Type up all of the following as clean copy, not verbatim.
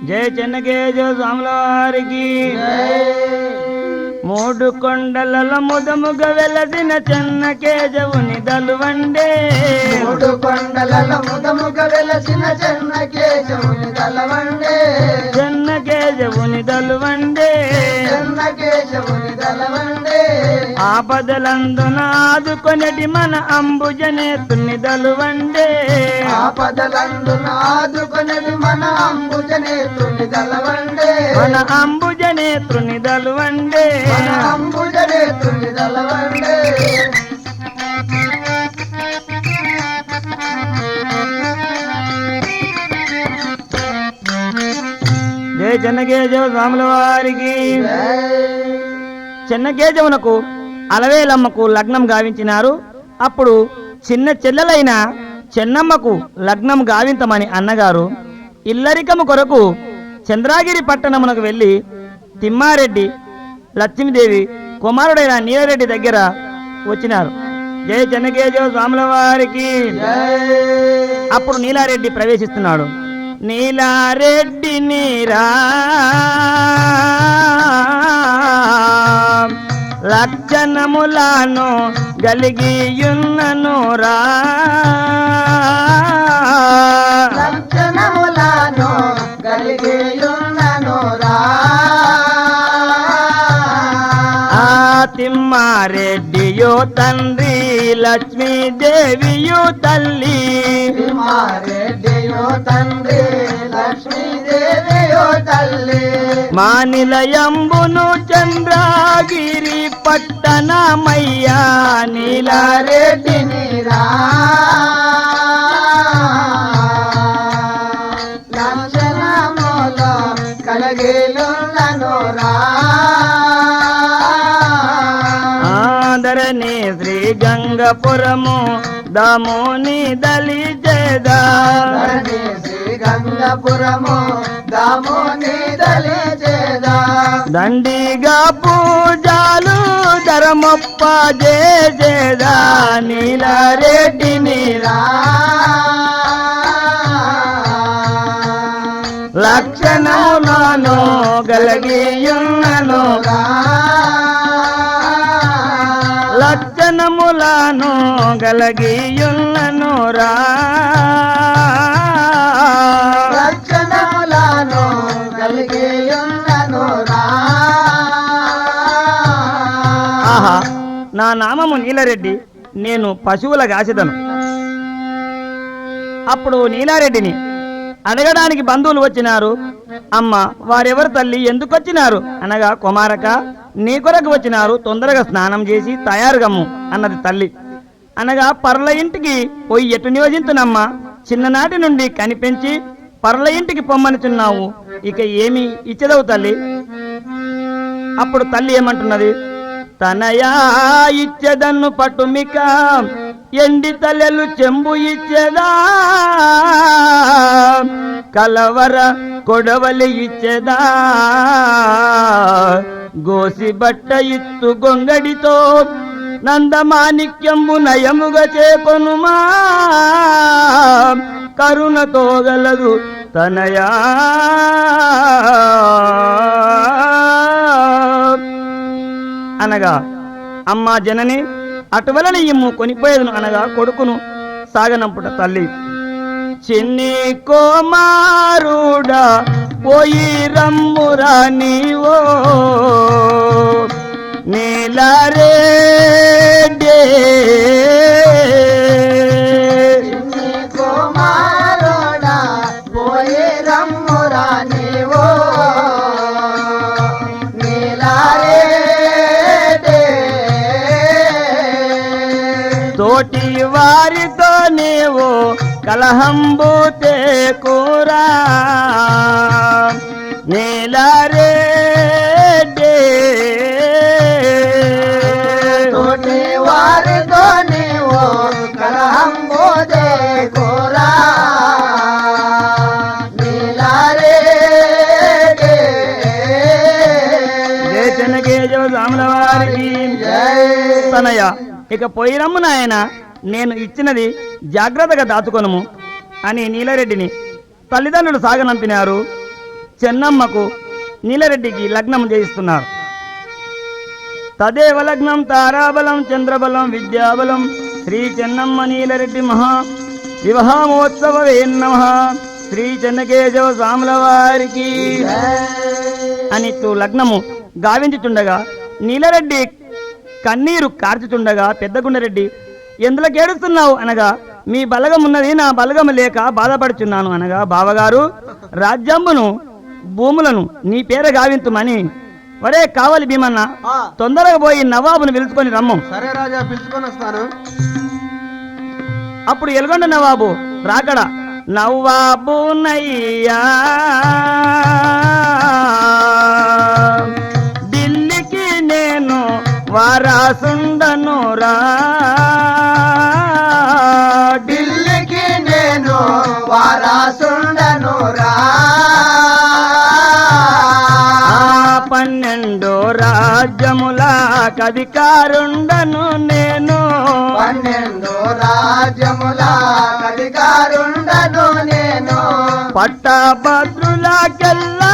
జయ చెన్నకేశవ స్వాముల వారికి మూడు కొండలలో ముదముగ వెలసిన చెన్నకేశవుని దలువండే మూడు కొండలలో ముదముగ వెలసిన చెన్నకేశవుని దలవండే చెన్నకేశవుని దలువండే చెన్నకేశవుని దలవండే ఆపదలందున ఆదుకొనటి మన అంబుజనేతుని దలువండే ఆపదలందున ఆదుకొనటి మన అంబుజనేత్రుని దలవండే మన అంబుజనేత్రుని దలువండే మన అంబుజనేత్రుని దలవండే జయ చెన్నకేశవ స్వాముల వారికి చెన్నకేశవునకు అలవేలమ్మకు లగ్నం గావించినారు. అప్పుడు చిన్న చెల్లెలైన చెన్నమ్మకు లగ్నం గావించమని అన్నగారు ఇల్లరికము కొరకు చంద్రాగిరి పట్టణమునకు వెళ్లి తిమ్మారెడ్డి లక్ష్మీదేవి కుమారుడైన నీలారెడ్డి దగ్గర వచ్చినారు. జయ చెన్నకేశవ స్వాముల వారికి. అప్పుడు నీలారెడ్డి ప్రవేశిస్తున్నాడు. నీలారెడ్డి నీరా లక్షణములను గలిగియున్నను రా లక్షణములను గలిగియున్నను రా తిమ్మారెడ్డియో తండ్రి లక్ష్మీదేవియు తల్లి తిమ్మారెడ్డియో తండ్రి లక్ష్మీదేవియో తల్లి మా నిలయంబును చంద్రగిరి పట్టణమయ్యా నీలారెడ్డి నీరా లక్షణములో కలిగియున్నను రా ఆదరణి శ్రీ గంగపురము దామోని దలి చేదా శ్రీ గంగపురము దామోని దలి చేదా దండిగా పూజలు ధరమొప్ప చేదా నీలారెడ్డి నీరా లక్షణములను గలగియున్నను లక్షణములను గలగియున్నను రా లక్షణములను కలిగియున్నను రా ఆహా నా నామము నీలారెడ్డి, నేను పశువుల గాసిదను. అప్పుడు నీలారెడ్డిని అడగడానికి బంధువులు వచ్చినారు. అమ్మ వారెవరు తల్లి, ఎందుకు వచ్చినారు అనగా కుమారక నీ కొరకు వచ్చినారు, తొందరగా స్నానం చేసి తయారుగమ్ము అన్నది తల్లి. అనగా పర్ల ఇంటికి పోయి ఎటు నియోజించునమ్మా, చిన్ననాటి నుండి కనిపించి పర్ల ఇంటికి పొమ్మనుచున్నావు, ఇక ఏమి ఇచ్చేదవు తల్లి. అప్పుడు తల్లి ఏమంటున్నది, తనయా ఇచ్చేదన్ను పట్టుమిక ఎండి తల్లెలు చెంబు ఇచ్చేదా, కలవర కొడవలి ఇచ్చేదా, గోసి బట్ట ఇత్తు గొంగడితో నందమాణిక్యంబు నయముగా చేకొనుమా, కరుణతో గలదు తనయా. అనగా అమ్మా జనని అటువలని ఇమ్ము కొనిపోయేదును అనగా కొడుకును సాగనంపుట తల్లి. చిన్ని కుమారుడా పోయి రమ్మురా నీవో నీలారెడ్డి, కుమారుడా పోయి రమ్మురా నీవో నీలారెడ్డి, తోటి వారితో నీవు కలహంబు తేకురా నీలారెడ్డి, తోటి వారితో నీవు కలహంబు తేకురా నీలారెడ్డి. జయ చెన్నకేశవ స్వాముల వారికి. తనయ ఇక పోయిరమ్ము నాయన, నేను ఇచ్చినది జాగ్రత్తగా దాచుకొనుము అని నీలారెడ్డిని తల్లిదండ్రులు సాగనంపినారు. చెన్నమ్మకు నీలరెడ్డికి లగ్నం చేయిస్తున్నారు. తదేవ లగ్నం తారాబలం చంద్రబలం విద్యాబలం శ్రీ చెన్నమ్మ నీలరెడ్డి మహా వివాహమోత్సవ నమః శ్రీ చెన్నకేశవ స్వాముల వారికి అనితూ లగ్నము గావించుచుండగా నీలరెడ్డి కన్నీరు కార్చుచుండగా పెద్దగుండరెడ్డి ఎందులకు ఏడుస్తున్నావు అనగా మీ బలగం ఉన్నది నా బలగం లేక బాధపడుచున్నాను అనగా బావగారు రాజ్యంబును భూములను నీ పేర గావింతుమని వరే కావాలి భీమన్న తొందరగా పోయి నవాబును పిలుచుకొని రమ్ము. సరే రాజా, పిలుచుకొని వస్తాను. అప్పుడు ఎల్గొండ నవాబు రాకడ నవాబు నయ్యా ఢిల్లీకి నేను వారాసుండను రా ఢిల్లీకి నేను వారాసుండను రా 12 రాజ్యముల అధికారుండను నేను 12 రాజ్యముల అధికారుండను నేను పట్టభద్రులకెల్లా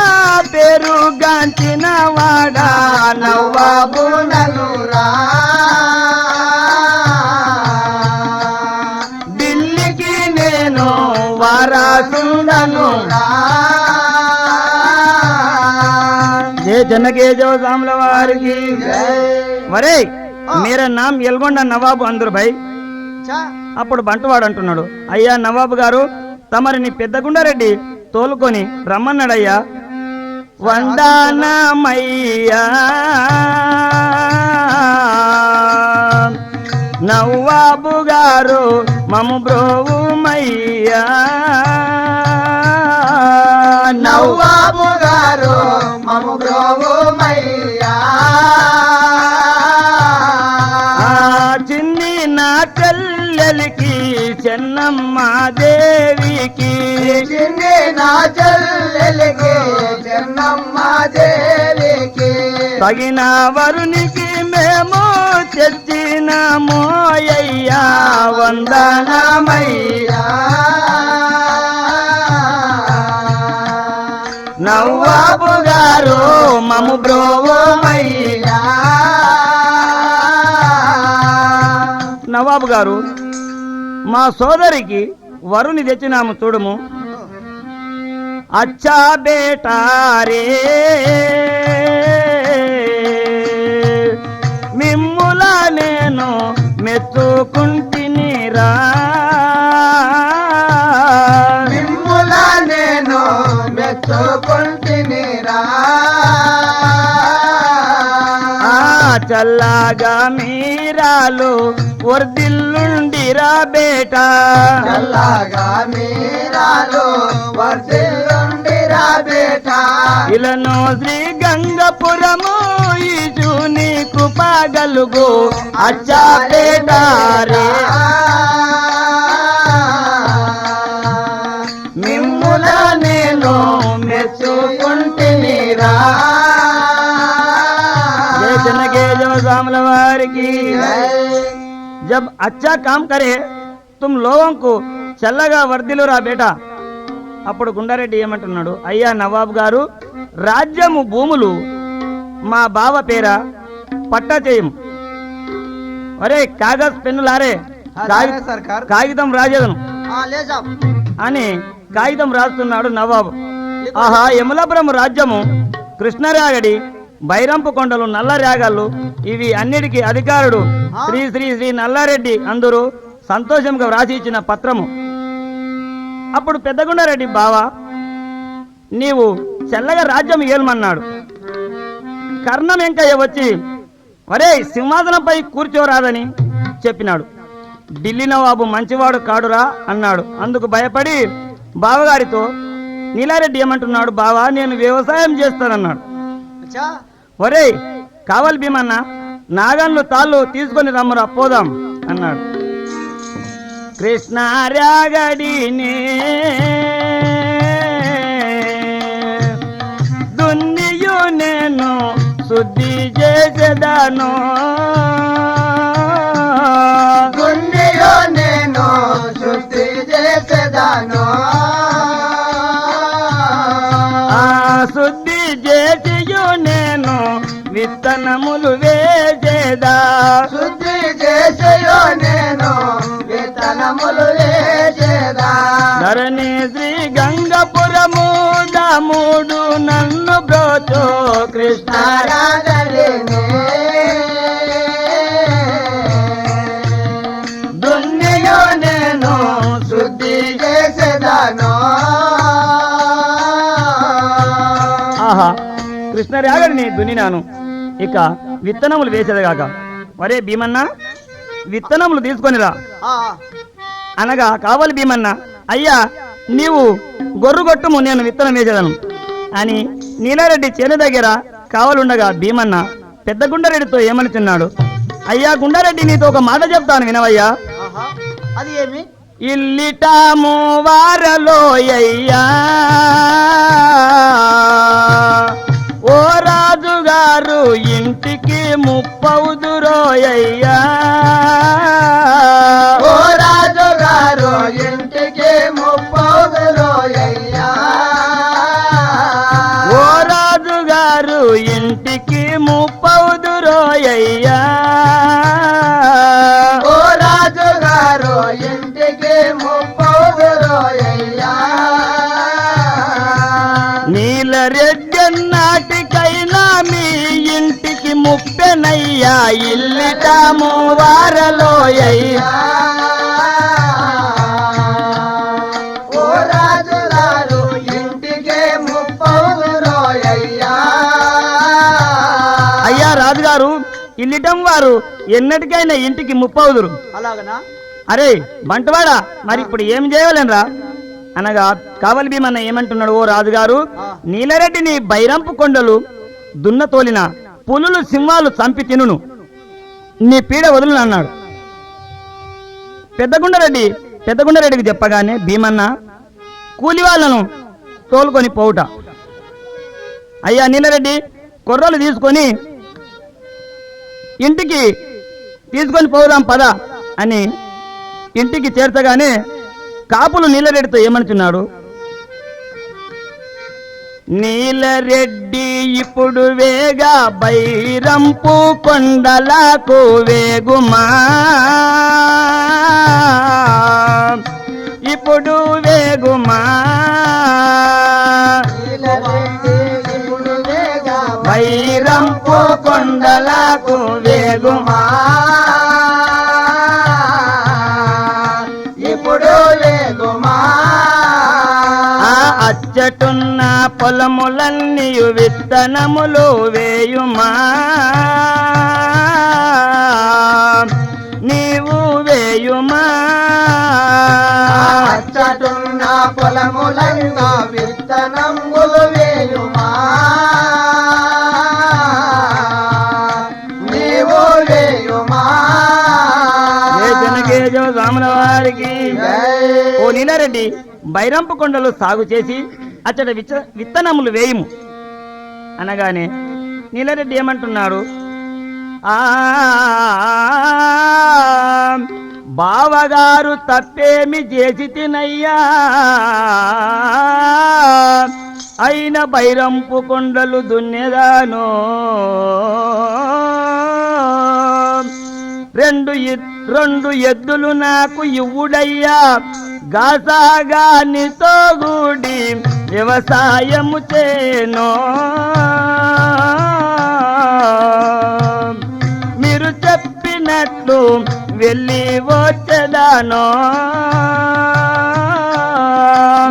పేరుగాంచిన వాడా నవాబునను రా ఢిల్లీకి నేను వారాసుండను రా జయ జనకేశవ స్వాముల వారికి వరే మేరా నామ్ ఎల్గొండ నవాబు అందరు భయ్. అప్పుడు బంటువాడు అంటున్నాడు, అయ్యా నవాబు గారు తమరిని పెద్దగుండారెడ్డి తోలుకొని రమ్మన్నాడయ్యా. వందనమయ్యా నవాబు గారు మము బ్రోవుమయ్యా నవాబు గారు మము బ్రోవుమయ్యా చిన్ని నా చెల్లెలికి చెన్నమ్మ దేవికి చిన్ని నా చెల్లెలికి చెన్నమ్మ దేవికి తగిన వరునికి మేము తెచ్చినామో అయ్యా వందనమయ్యా నవాబు గారు మము బ్రోవమయ్యా. నవాబు గారు మా సోదరికి వరుని తెచ్చినాము చూడుము. అచ్చా బేటారే మిమ్ముల నేను మెచ్చుకుంటినిరా మిమ్ముల నేను మెచ్చుకుంటినిరా చల్లగా మీరాలు వర్దిల్లుండిరా బేటా చల్లగా మీరాలు వర్దిల్లుండిరా బేటా ఇలను శ్రీ గంగపురము ఈజు నీకు పాగలుగు అచ్చా బేటారే మిమ్ముల నేను మెచ్చుకుంటినిరా जय जनकेशव स्वामुల వారికి. जब अच्छा काम करे तुम लोगों को చల్లగా వర్ధిల్లురా బేటా. అప్పుడు గుండారెడ్డి ఏమంటున్నాడు, అయ్యా నవాబు గారు రాజ్యము భూములు మా బావ పేర పట్టా చేయము. అరే కాగజ్ పెన్నులారే కాగితం రాజేదను అని కాగితం రాస్తున్నాడు నవాబు. ఆహా యములాపురం రాజ్యము కృష్ణరాగడి బైరంపు కొండలు నల్ల రేగాళ్ళు ఇవి అన్నిటికీ అధికారుడు శ్రీ శ్రీ శ్రీ నల్లారెడ్డి అందరూ సంతోషంగా వ్రాసి ఇచ్చిన పత్రము. అప్పుడు పెద్దగుండారెడ్డి బావా నీవు చల్లగా రాజ్యం ఏల్మన్నాడు. కర్ణం వెంకయ్య వచ్చి వరే సింహాసనంపై కూర్చోరాదని చెప్పినాడు. ఢిల్లీ నవాబు మంచివాడు కాడురా అన్నాడు. అందుకు భయపడి బావగారితో నీలారెడ్డి ఏమంటున్నాడు, బావా నేను వ్యవసాయం చేస్తానన్నాడు. ఒరే కావాలి భీమన్న నాగన్లు తాళ్ళు తీసుకొని రమ్మురా పోదాం అన్నాడు. కృష్ణారాగడినే దున్నియు నేను శుద్ధి చేసేదాను దున్నియు నేను శుద్ధి చేసేదాను చేసియు నేను విత్తనములు వేసేదా శుద్ధి చేసేయో నేను విత్తనములు వేసేదా ధరణి శ్రీ గంగపురము దాముడు నన్ను బ్రోచో కృష్ణ నారాధరిని దున్నియో నేను శుద్ధి చేసేదాను ఆహా కృష్ణ రాగడిని దున్నినాను ఇక విత్తనములు వేసేదిగాక వరే భీమన్న విత్తనములు తీసుకొనిరా అనగా కావాలి భీమన్న అయ్యా నీవు గొర్రు కొట్టుము నేను విత్తనం వేసేదను అని నీలారెడ్డి చేను దగ్గర కావాలుండగా భీమన్న పెద్ద గుండారెడ్డితో ఏమనుచున్నాడు అయ్యా గుండారెడ్డి నీతో ఒక మాట చెప్తాను వినవయ్యా అది ఏమి ఇల్లిటాము వారలోయ్యా ఓ రాజుగారు ఇంటికి ముప్పవుదురోయ్యా ఓ రాజు గారు ఇంటికి ముప్పవుదులోయ్యా ఓ రాజుగారు ఇంటికి ముప్పవుదురోయ్యా ఓ రాజు గారు ఇంటికి ముప్పవుదులోయ్యా నీలరెడ్డన్నాటికైనా మీ ఇంటికి ముప్పెనయ్యా ఇల్లిటాము వారలోయ్యా ఓ రాజు గారు ఇంటికి ముప్పవుదులోయ్యా అయ్యా రాజుగారు ఇల్లిటం వారు ఎన్నటికైనా ఇంటికి ముప్పవుదురు అలాగనా అరే బంటవాడా మరి ఇప్పుడు ఏం చేయలేనరా అనగా కావలి భీమన్న ఏమంటున్నాడు ఓ రాజుగారు నీలరెడ్డిని బైరంపు కొండలు దున్నతోలిన పులులు సింహాలు చంపి తినును నీ పీడ వదులు అన్నాడు పెద్దగుండరెడ్డికి చెప్పగానే భీమన్న కూలి వాళ్ళను తోలుకొని పోవుట అయ్యా నీలరెడ్డి కొర్రలు తీసుకొని ఇంటికి తీసుకొని పోదాం పద అని ఇంటికి చేర్చగానే కాపులు నీలరెడ్డితో ఏమనుచున్నాడు నీలరెడ్డి ఇప్పుడు వేగా బైరంపు కొండలకు వేగుమా ఇప్పుడు వేగుమా ఇప్పుడు వేగా బైరంపు కొండలకు వేగుమా ఇప్పుడు లేగుమా ఆ అచ్చటున్న పొలములన్నీ విత్తనములు వేయుమా నీవు వేయుమా అచ్చటున్న పొలములంగా విత్తనములు వేయుమా నీవు వేయుమా జనకేజో సాముల వారికి ఓ నీలారెడ్డి బైరంపు కొండలు సాగు చేసి అచ్చట విత్తనములు వేయుము అనగానే నీలారెడ్డి ఏమంటున్నాడు ఆ బావగారు తప్పేమి చేసి తినయ్యా అయిన బైరంపు కొండలు దున్నేదాను రెండు ఎద్దులు నాకు ఇవ్వుడయ్యా గాసాగానితో గూడి వ్యవసాయము చేనో మీరు చెప్పినట్లు వెళ్ళి వచ్చేదానో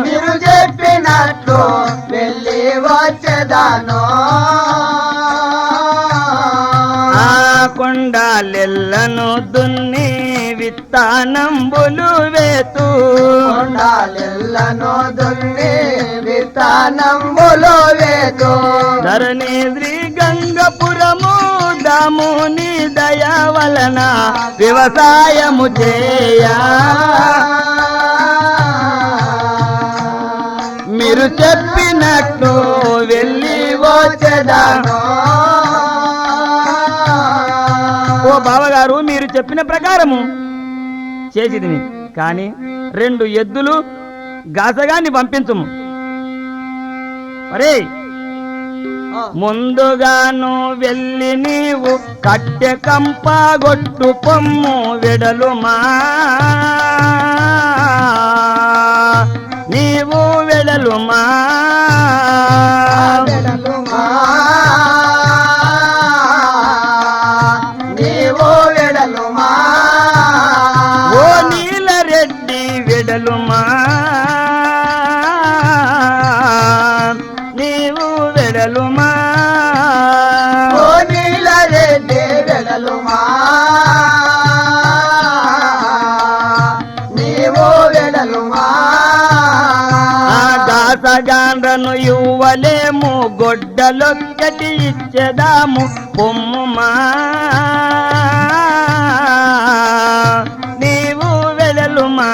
మీరు చెప్పినట్లు వెళ్ళి వచ్చేదాను ఆ కొండాలెల్లను దున్ని విత్తనంబులు వేతూ కొండాలెల్లను దున్ని విత్తనంబులు వేతు ధరణి శ్రీ గంగపురము దాముని దయ వలన వ్యవసాయము చేయా మీరు చెప్పినట్లు వెళ్ళి వచ్చేదాను ఓ బావగారు మీరు చెప్పిన ప్రకారము చేసిదిని కానీ 2 ఎద్దులు గాసగాన్ని పంపించుము అరే ముందుగాను వెళ్ళి నీవు కట్టె కంప గొట్టు పొమ్ము వెడలుమా నీవు వెడలుమా వెడలుమా నీవు వెడలుమా ఓ నీలరెడ్డి వెడలుమా నీవు వెడలుమా ఓ నీలరెడ్డి వెడలుమా నీవు వెడలుమా ఆకాశగాండ్రను ఇవ్వలేము గొడ్డలొక్కటి ఇచ్చేదాము పొమ్ముమా నీవు వెడలుమా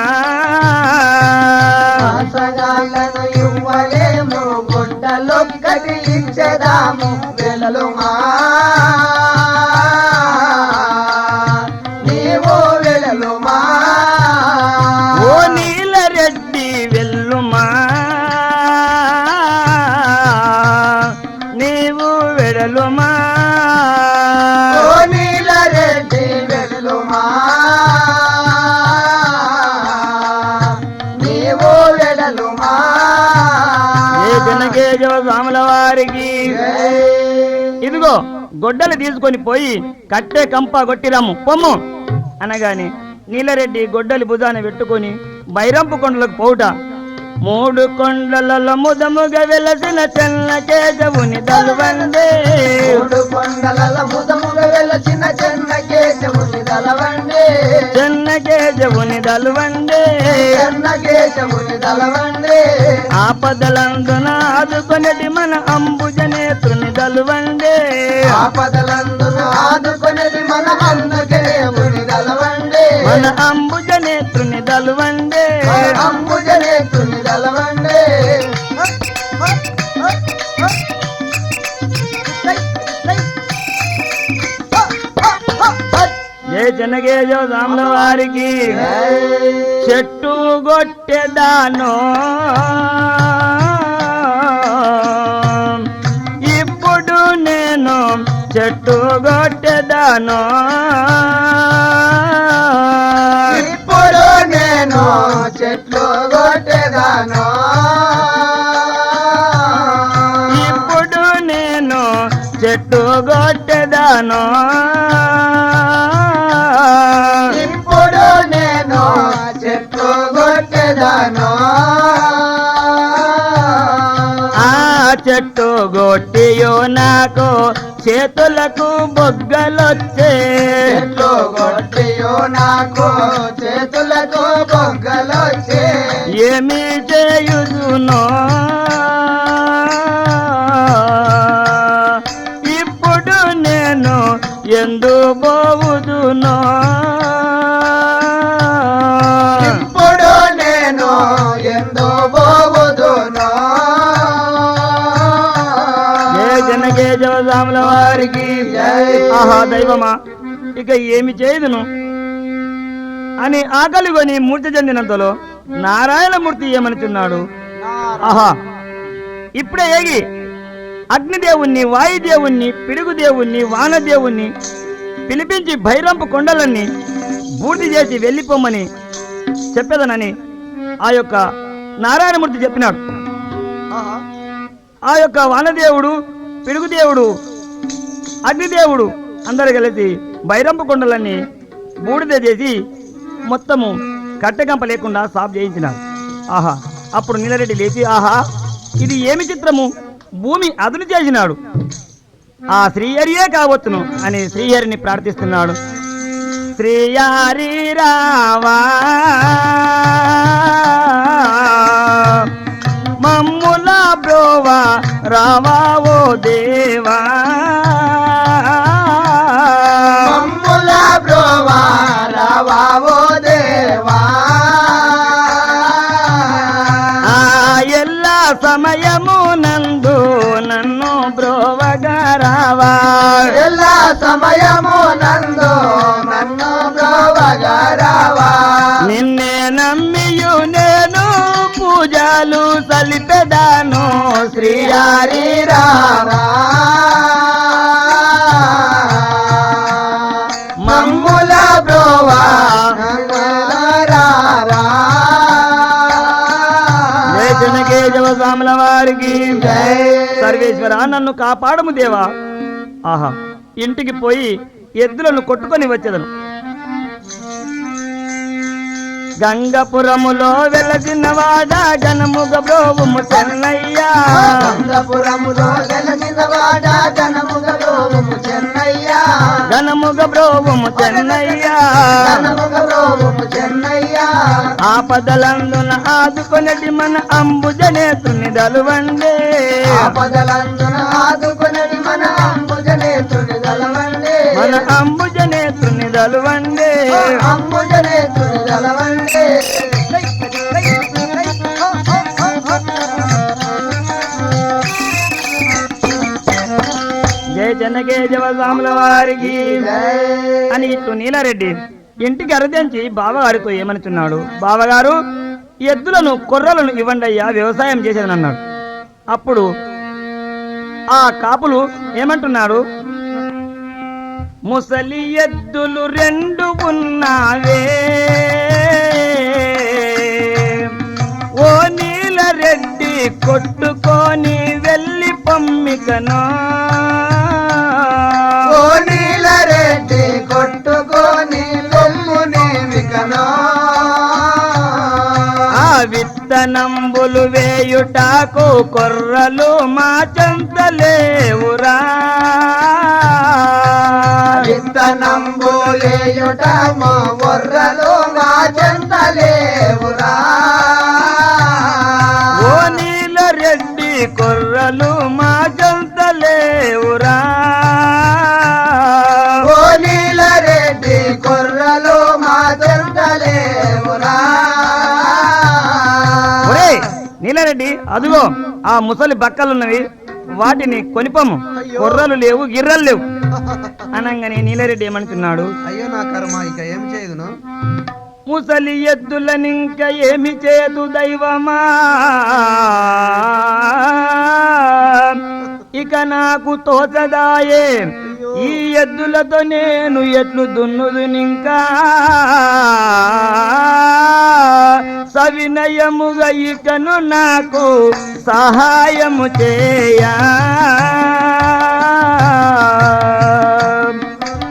సగాలను ఇవ్వలేము గుడ్డలొక్కటి ఇచ్చేదాము వెడలుమా నీవు వెడలుమా ఓ నీలరెడ్డి వెల్లుమా నీవు వెడలుమా ఓ నీలరెడ్డి వెడలుమా నీవు వెడలుమా ఏ జనకేజవ స్వాముల వారికి ఇదిగో గొడ్డలు తీసుకొని పోయి కట్టె కంప కొట్టిరాము పొమ్ము అనగాని నీలరెడ్డి గొడ్డలి భుజాన పెట్టుకొని బైరంపు కొండలకు పోవుట మూడు కొండలలో ముదముగా వెలసిన చెన్న కేశవుని దలువందే మూడు కొండల ముదముగా వెలసిన చెన్న కేశవుని దలవండి చెన్న కేశవుని దలువందే చెన్న కేశవుని దలవండి ఆపదలందున ఆదుకొనటి మన అంబుజనేత్రుని దలువందే ఆపదలందును ఆదుకొనేది మన అందుకేముని దలవండి మన అంబుజనేత్రుని దలువందే అంబుజనేతుని దలవండి ఏ జనగేజో సాముల వారికి చెట్టు గొట్టెదానో ఇప్పుడు నేను చెట్టు గొట్టెదానో ఇప్పుడు నేను చెట్లు కొట్టేదాను ఇప్పుడు నేను చెట్టు గొట్టెదానో ఇప్పుడు నేను చెట్లు కొట్టేదాను ఆ చెట్టు గొట్టియో నాకు చేతులకు బొగ్గలొచ్చే చెట్లు కొట్టియో నాకు చేతులకు బొగ్గలొచ్చే ఏమి చేయుదునో ఇప్పుడు నేను ఎందు పోవుదునో ఇప్పుడు నేను ఎందు పోవుదును ఏ జనకేజవ సాముల వారికి ఆహా దైవమా ఇక ఏమి చేయుదును అని ఆకలి కొని మూర్తి చెందినంతలో నారాయణమూర్తి ఏమనుచున్నాడు ఆహా ఇప్పుడే ఏగి అగ్నిదేవుణ్ణి వాయుదేవుణ్ణి పిడుగుదేవుణ్ణి వానదేవుణ్ణి పిలిపించి భైరంపు కొండలన్నీ బూర్తి చేసి వెళ్ళిపోమని చెప్పేదనని ఆ యొక్క నారాయణమూర్తి చెప్పినాడు. ఆ యొక్క వానదేవుడు పిడుగుదేవుడు అగ్నిదేవుడు అందరు కలిసి భైరంపు కొండలన్నీ బూడిద చేసి మొత్తము కట్టెకంప లేకుండా సాఫ్ చేయించినాడు. ఆహా అప్పుడు నీలరెడ్డి లేచి ఆహా ఇది ఏమి చిత్రము, భూమి అదును చేసినాడు, ఆ శ్రీహరియే కావచ్చును అని శ్రీహరిని ప్రార్థిస్తున్నాడు. శ్రీహరి రావా మమ్ముల బ్రోవా రావా ఓ దేవా మమ్ముల బ్రోవా రావా ఓ దేవా ఆ ఎల్ల సమయము నందు నన్ను బ్రోవగా రావా ఎలా సమయము నందు నన్ను బ్రోవగా రావా నిన్నే నమ్మియు నేను పూజలు సలిపెదాను శ్రీ శ్రీయారి రారా మమ్ముల బ్రోవా నందనారా జయ చెన్నకేశవ స్వాముల వారికి జై. సర్వేశ్వర నన్ను కాపాడము దేవా. ఆహా ఇంటికి పోయి ఎద్దులను కొట్టుకొని వచ్చేదను. గంగపురములో వెలసినవాడ గణముగ బ్రోవుము చెన్నయ్య గంగపురములో వెలసినవాడ గణముగ బ్రోవుము చెన్నయ్య గణముగ బ్రోవుము చెన్నయ్య గణముగ బ్రోవుము చెన్నయ్య ఆపదలందున ఆదుకొనటి మన అంబుజనేత్రుని దలువండే ఆపదలందున ఆదుకొనటి మన అంబుజనేత్రుని దలవండే మన అంబుజనేత్రుని దలువండే అంబుజనేత్రుని దలవండే జయ చెన్నకేశవ స్వాముల వారికి అని ఇట్లు నీలారెడ్డి ఇంటికి అరదించి బావగారితో ఏమనుచున్నాడు. బావగారు ఎద్దులను కొర్రలను ఇవ్వండి అయ్యా, వ్యవసాయం చేసేదనన్నాడు. అప్పుడు ఆ కాపులు ఏమంటున్నాడు, ముసలి ఎద్దులు రెండు ఉన్నావే ఓ నీలరెడ్డి కొట్టుకొని వెళ్ళి పొమ్మికను ఓ నీలరెడ్డి కొట్టుకొని లొమ్ముని వికనో ఆ విత్తనంబులు వేయుటాకు కొర్రలు మా చెంతలేవురా విత్తనంబులేయుట మా వర్రలు మా చెంతలేవురా ఓ నీలరెడ్డి కొర్రలు మా చెంతలేవురా ఓ నీలరెడ్డి కొర్రలు మా చెంతలేవురా ఒరేయ్ నీలారెడ్డి అదిగో ఆ ముసలి బక్కలున్నవి, వాటిని కొనిపము, కొర్రలు లేవు గిర్రలు లేవు అనంగానే నీలారెడ్డి ఏమంటున్నాడు, అయ్యో నా కర్మ ఇక ఏం చేయదును ముసలి ఎద్దులనింక ఏమి చేయదు దైవమా, ఇక నాకు తోచదాయే ఈ ఎద్దులతో నేను ఎట్లు దున్నుదునింకా సవినయముగా ఇకను నాకు సహాయము చేయా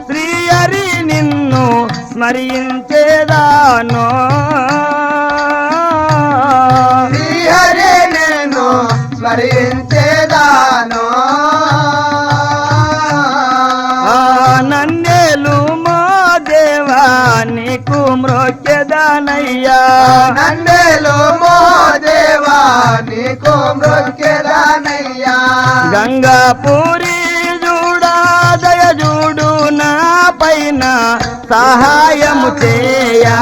శ్రీహరి నిన్ను స్మరించేదానో శ్రీహరి నేను స్మరించేదానో నన్నేలు మా దేవా నీకు మ్రొక్కెదానయ్యా నన్నేలు మో దేవా నీకు మ్రొక్కెదానయ్యా గంగాపూరి చూడా దయ చూడు నా పైన సహాయము చేయా